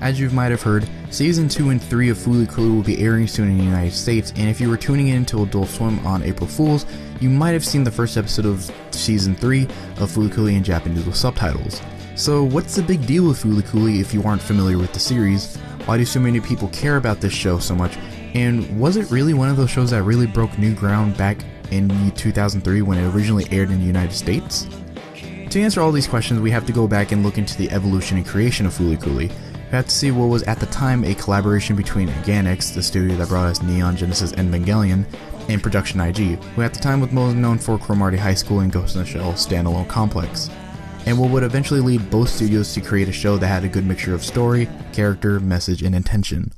as you might have heard, Season 2 and 3 of Fooly Cooly will be airing soon in the United States, and if you were tuning in to Adult Swim on April Fools, you might have seen the first episode of Season 3 of Fooly Cooly in Japanese with subtitles. So what's the big deal with Fooly Cooly if you aren't familiar with the series? Why do so many people care about this show so much? And was it really one of those shows that really broke new ground back in 2003 when it originally aired in the United States? To answer all these questions, we have to go back and look into the evolution and creation of Fooly Cooly. We have to see what was at the time a collaboration between Gainax, the studio that brought us Neon Genesis and Evangelion, and Production IG, who at the time was most known for Cromartie High School and Ghost in the Shell standalone complex, and what would eventually lead both studios to create a show that had a good mixture of story, character, message, and intention.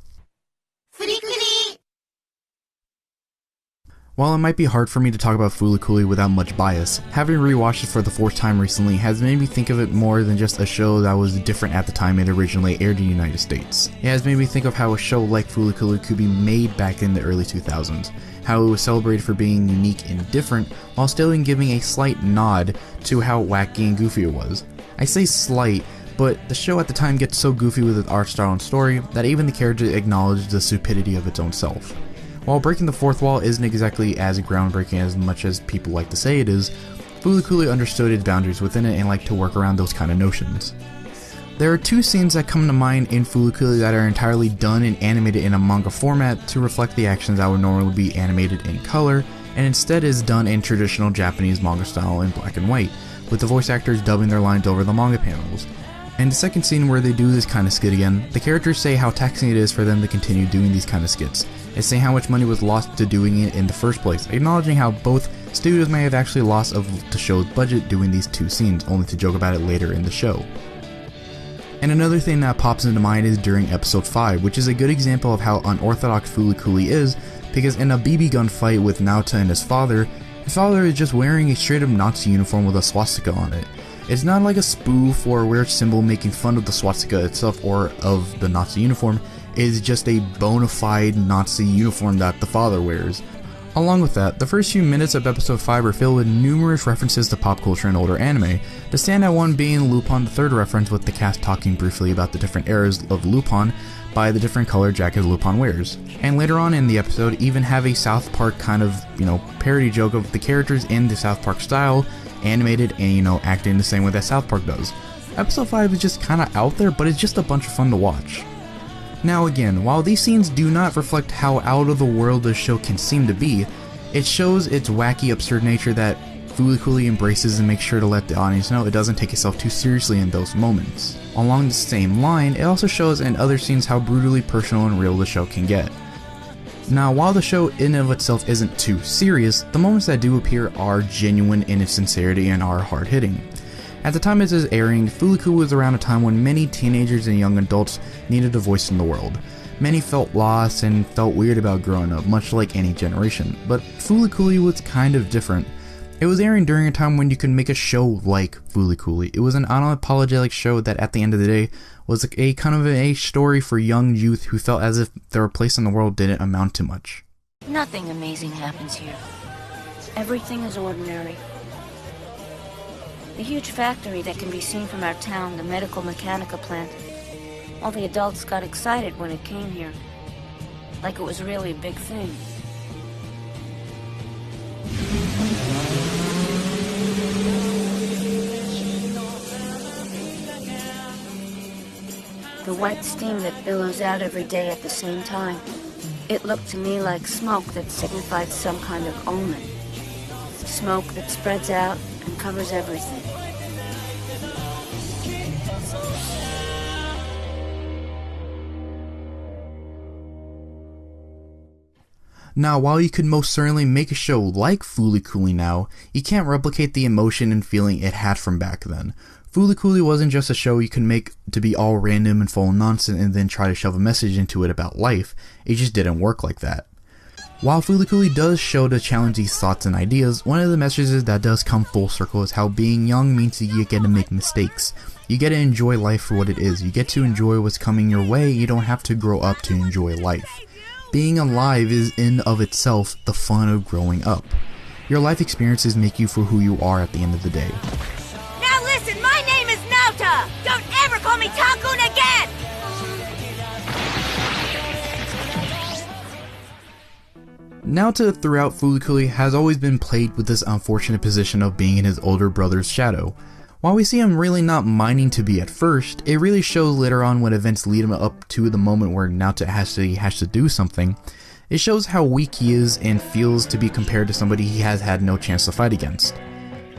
While it might be hard for me to talk about Fooly Cooly without much bias, having rewatched it for the 4th time recently has made me think of it more than just a show that was different at the time it originally aired in the United States. It has made me think of how a show like Fooly Cooly could be made back in the early 2000s, how it was celebrated for being unique and different, while still giving a slight nod to how wacky and goofy it was. I say slight, but the show at the time gets so goofy with its art style and story that even the characters acknowledge the stupidity of its own self. While breaking the fourth wall isn't exactly as groundbreaking as much as people like to say it is, Fooly Cooly understood its boundaries within it and liked to work around those kind of notions. There are 2 scenes that come to mind in Fooly Cooly that are entirely done and animated in a manga format to reflect the actions that would normally be animated in color, and instead is done in traditional Japanese manga style in black and white, with the voice actors dubbing their lines over the manga panels. In the second scene where they do this kind of skit again, the characters say how taxing it is for them to continue doing these kind of skits, and say how much money was lost to doing it in the first place, acknowledging how both studios may have actually lost of the show's budget doing these 2 scenes, only to joke about it later in the show. And another thing that pops into mind is during episode 5, which is a good example of how unorthodox Fooly Cooly is, because in a BB gun fight with Naota and his father is just wearing a straight up Nazi uniform with a swastika on it. It's not like a spoof or a weird symbol making fun of the swastika itself or of the Nazi uniform. It is just a bona fide Nazi uniform that the father wears. Along with that, the first few minutes of episode 5 are filled with numerous references to pop culture and older anime, the standout one being Lupin the Third reference with the cast talking briefly about the different eras of Lupin by the different colored jackets Lupin wears. And later on in the episode even have a South Park kind of, parody joke of the characters in the South Park style, animated and, acting the same way that South Park does. Episode 5 is just kinda out there, but it's just a bunch of fun to watch. Now again, while these scenes do not reflect how out of the world the show can seem to be, it shows its wacky, absurd nature that Fooly Cooly embraces and makes sure to let the audience know it doesn't take itself too seriously in those moments. Along the same line, it also shows in other scenes how brutally personal and real the show can get. Now, while the show in and of itself isn't too serious, the moments that do appear are genuine in its sincerity and are hard-hitting. At the time it is airing, Fooly Cooly was around a time when many teenagers and young adults needed a voice in the world. Many felt lost and felt weird about growing up, much like any generation, but Fooly Cooly was kind of different. It was airing during a time when you could make a show like Fooly Cooly. It was an unapologetic show that at the end of the day was a kind of a story for young youth who felt as if their place in the world didn't amount to much. Nothing amazing happens here. Everything is ordinary. The huge factory that can be seen from our town, the medical mechanica plant. All the adults got excited when it came here. Like it was really a big thing. The white steam that billows out every day at the same time. It looked to me like smoke that signified some kind of omen. Smoke that spreads out and covers everything. Now, while you could most certainly make a show like Fooly Cooly now, you can't replicate the emotion and feeling it had from back then. Fooly Cooly wasn't just a show you could make to be all random and full of nonsense and then try to shove a message into it about life. It just didn't work like that. While Fooly Cooly does show to challenge these thoughts and ideas, one of the messages that does come full circle is how being young means you get to make mistakes. You get to enjoy life for what it is. You get to enjoy what's coming your way. You don't have to grow up to enjoy life. Being alive is in of itself the fun of growing up. Your life experiences make you for who you are at the end of the day. Now listen, my name is Naota! Don't ever call me Takun again! Naota throughout Fooly Cooly has always been plagued with this unfortunate position of being in his older brother's shadow. While we see him really not minding to be at first, it really shows later on when events lead him up to the moment where Naota has to do something. It shows how weak he is and feels to be compared to somebody he has had no chance to fight against.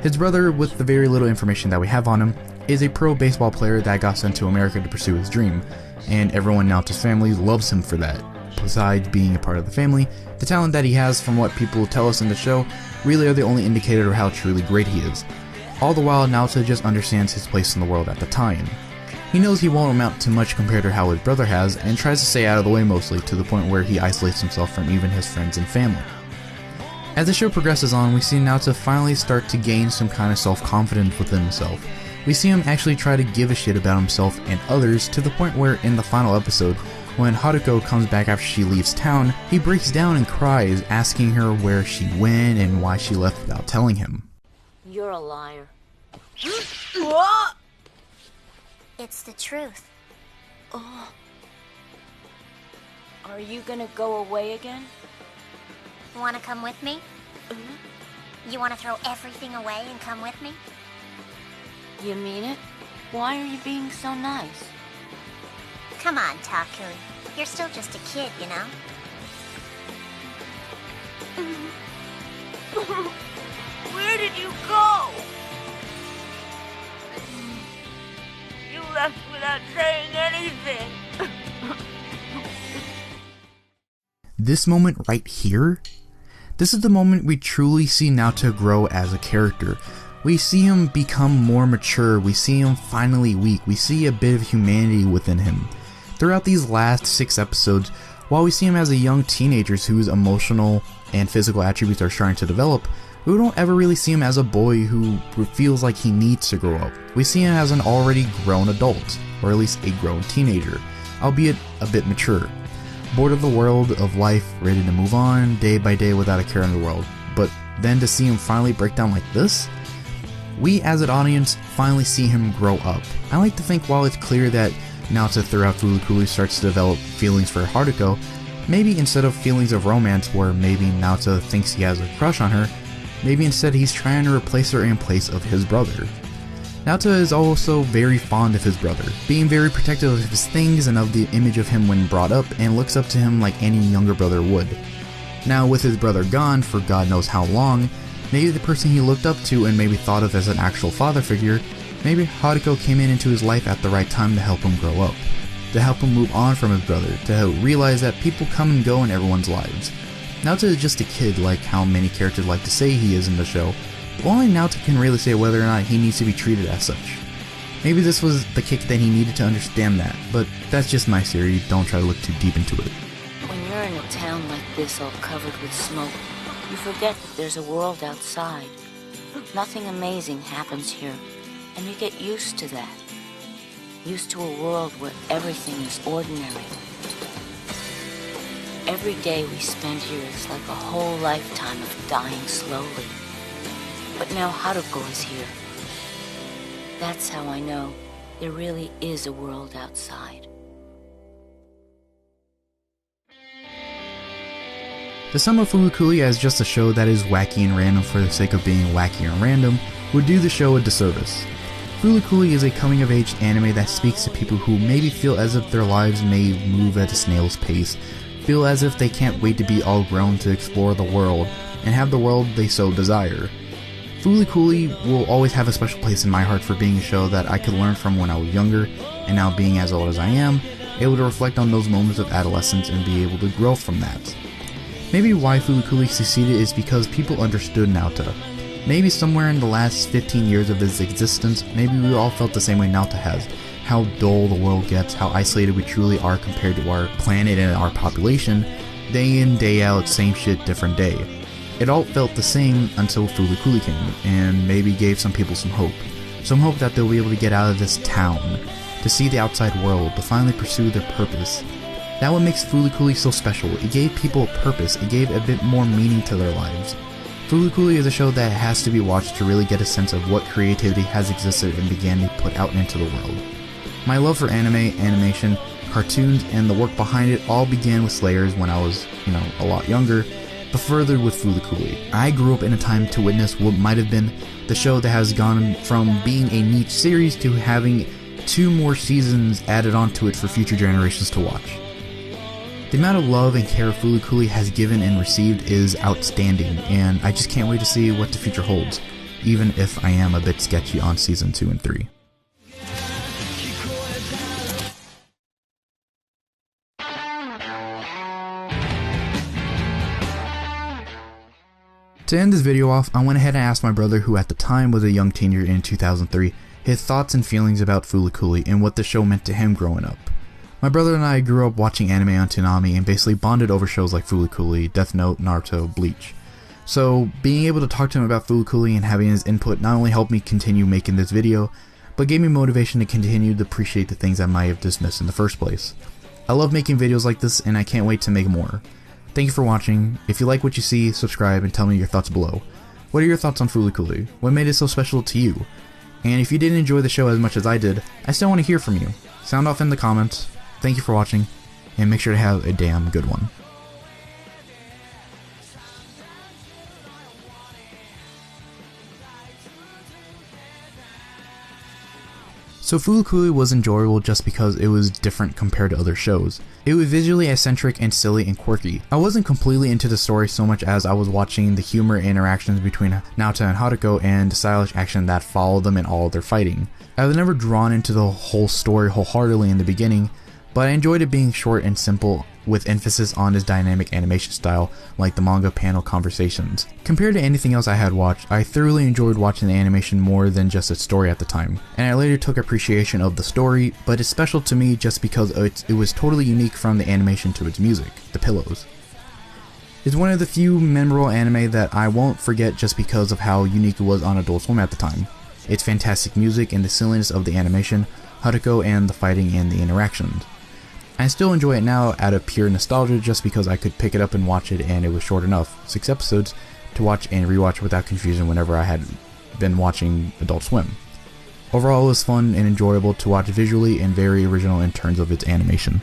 His brother, with the very little information that we have on him, is a pro baseball player that got sent to America to pursue his dream, and everyone in Naota's family loves him for that. Besides being a part of the family, the talent that he has, from what people tell us in the show, really are the only indicator of how truly great he is. All the while, Naota just understands his place in the world at the time. He knows he won't amount to much compared to how his brother has, and tries to stay out of the way mostly, to the point where he isolates himself from even his friends and family. As the show progresses on, we see Naota finally start to gain some kind of self-confidence within himself. We see him actually try to give a shit about himself and others, to the point where in the final episode, when Haruko comes back after she leaves town, he breaks down and cries, asking her where she went and why she left without telling him. You're a liar. What? It's the truth. Are you gonna go away again? Want to come with me? You want to throw everything away and come with me? You mean it? Why are you being so nice? Come on, Taku. You're still just a kid, you know? Where did you go? You left without saying anything. This moment right here? This is the moment we truly see Naota grow as a character. We see him become more mature, we see him finally weak, we see a bit of humanity within him. Throughout these last 6 episodes, while we see him as a young teenager whose emotional and physical attributes are starting to develop, we don't ever really see him as a boy who feels like he needs to grow up. We see him as an already grown adult, or at least a grown teenager, albeit a bit mature. Bored of the world, of life, ready to move on, day by day without a care in the world. But then to see him finally break down like this, we as an audience finally see him grow up. I like to think while it's clear that Naota throughout Fooly Cooly starts to develop feelings for Haruko, maybe instead of feelings of romance where maybe Naota thinks he has a crush on her, maybe instead he's trying to replace her in place of his brother. Naota is also very fond of his brother, being very protective of his things and of the image of him when brought up, and looks up to him like any younger brother would. Now with his brother gone for God knows how long, maybe the person he looked up to and maybe thought of as an actual father figure, maybe Haruko came into his life at the right time to help him grow up, to help him move on from his brother, to help realize that people come and go in everyone's lives. Naota is just a kid, like how many characters like to say he is in the show, but only Naota can really say whether or not he needs to be treated as such. Maybe this was the kick that he needed to understand that, but that's just my theory, don't try to look too deep into it. When you're in a town like this all covered with smoke, you forget that there's a world outside. Nothing amazing happens here, and you get used to that. Used to a world where everything is ordinary. Every day we spend here is like a whole lifetime of dying slowly. But now Haruko is here. That's how I know there really is a world outside. To sum up Fooly Cooly as just a show that is wacky and random for the sake of being wacky and random would do the show a disservice. Fooly Cooly is a coming-of-age anime that speaks to people who maybe feel as if their lives may move at a snail's pace, feel as if they can't wait to be all grown to explore the world, and have the world they so desire. Fooly Cooly will always have a special place in my heart for being a show that I could learn from when I was younger, and now being as old as I am, able to reflect on those moments of adolescence and be able to grow from that. Maybe why Fooly Cooly succeeded is because people understood Naota. Maybe somewhere in the last 15 years of its existence, maybe we all felt the same way Naota has. How dull the world gets, how isolated we truly are compared to our planet and our population, day in, day out, same shit, different day. It all felt the same until Fooly Cooly came, and maybe gave some people some hope. Some hope that they'll be able to get out of this town, to see the outside world, to finally pursue their purpose. That's what makes Fooly Cooly so special. It gave people a purpose, it gave a bit more meaning to their lives. Fooly Cooly is a show that has to be watched to really get a sense of what creativity has existed and began to put out into the world. My love for anime, animation, cartoons, and the work behind it all began with Slayers when I was, a lot younger, But further with FOOLY COOLY, I grew up in a time to witness what might have been the show that has gone from being a niche series to having 2 more seasons added onto it for future generations to watch. The amount of love and care FOOLY COOLY has given and received is outstanding, and I just can't wait to see what the future holds, even if I am a bit sketchy on season 2 and 3. To end this video off, I went ahead and asked my brother, who at the time was a young teenager in 2003, his thoughts and feelings about FOOLY COOLY and what the show meant to him growing up. My brother and I grew up watching anime on Toonami and basically bonded over shows like FOOLY COOLY, Death Note, Naruto, Bleach. So being able to talk to him about FOOLY COOLY and having his input not only helped me continue making this video, but gave me motivation to continue to appreciate the things I might have dismissed in the first place. I love making videos like this and I can't wait to make more. Thank you for watching. If you like what you see, subscribe and tell me your thoughts below. What are your thoughts on FOOLY COOLY? What made it so special to you? And if you didn't enjoy the show as much as I did, I still want to hear from you. Sound off in the comments. Thank you for watching, and make sure to have a damn good one. So FOOLY COOLY was enjoyable just because it was different compared to other shows. It was visually eccentric and silly and quirky. I wasn't completely into the story so much as I was watching the humor and interactions between Naota and Haruko and the stylish action that followed them in all of their fighting. I was never drawn into the whole story wholeheartedly in the beginning, but I enjoyed it being short and simple with emphasis on its dynamic animation style like the manga panel conversations. Compared to anything else I had watched, I thoroughly enjoyed watching the animation more than just its story at the time, and I later took appreciation of the story, but it's special to me just because it was totally unique from the animation to its music, the pillows. It's one of the few memorable anime that I won't forget just because of how unique it was on Adult Swim at the time. Its fantastic music and the silliness of the animation, Haruko and the fighting and the interactions. I still enjoy it now out of pure nostalgia just because I could pick it up and watch it and it was short enough, 6 episodes, to watch and rewatch without confusion whenever I had been watching Adult Swim. Overall it was fun and enjoyable to watch visually and very original in terms of its animation.